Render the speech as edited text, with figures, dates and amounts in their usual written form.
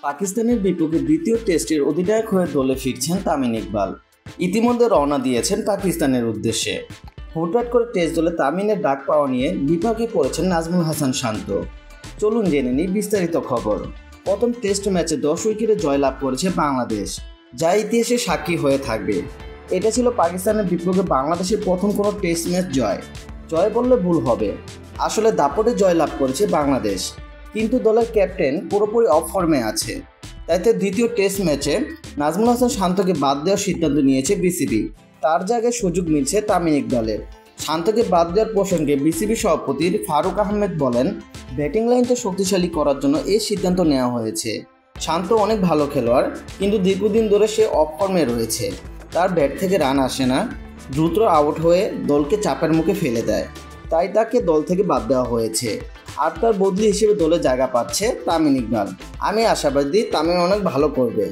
পাকিস্তানের বিপক্ষে দ্বিতীয় টেস্টের অধিনায়ক হয়ে দলে ফিরছেন তামিম ইকবাল। ইতিমধ্যে রওনা দিয়েছেন পাকিস্তানের উদ্দেশ্যে। হুটহাট করে টেস্ট দলে তামিমের ডাক পাওয়া নিয়ে বিপাকে পড়েছেন নাজমুল হাসান শান্ত। চলুন জেনে নিই বিস্তারিত খবর। প্রথম টেস্ট ম্যাচে 10 উইকেটে জয়লাভ করেছে বাংলাদেশ, যা ইতিহাসে সাক্ষী হয়ে থাকবে। এটা ছিল পাকিস্তানের বিপক্ষে বাংলাদেশের প্রথম কোনো টেস্ট ম্যাচ জয় বললে ভুল হবে। আসলে দাপটে জয়লাভ করেছে বাংলাদেশ, কিন্তু দলের ক্যাপ্টেন পুরোপুরি অফ ফর্মে আছে। তাই তো দ্বিতীয় টেস্ট ম্যাচে নাজমুল হাসান শান্তকে বাদ দেওয়ার সিদ্ধান্ত নিয়েছে বিসিবি। তার জায়গায় সুযোগ মিলছে তামিম ইকবালের। শান্তকে বাদ দেওয়ার প্রসঙ্গে বিসিবি সভাপতি ফারুক আহমেদ বলেন, ব্যাটিং লাইনটা শক্তিশালী করার জন্য এই সিদ্ধান্ত নেওয়া হয়েছে। শান্ত অনেক ভালো খেলোয়াড়, কিন্তু দীর্ঘদিন ধরে সে অফ ফর্মে রয়েছে। তার ব্যাট থেকে রান আসে না, দ্রুত আউট হয়ে দলকে চাপের মুখে ফেলে দেয়। তাই তাকে দল থেকে বাদ দেওয়া হয়েছে। আর তার বদলি হিসেবে দলে জায়গা পাচ্ছে তামিম ইকবাল। আমি আশাবাদী তামিম অনেক ভালো করবে।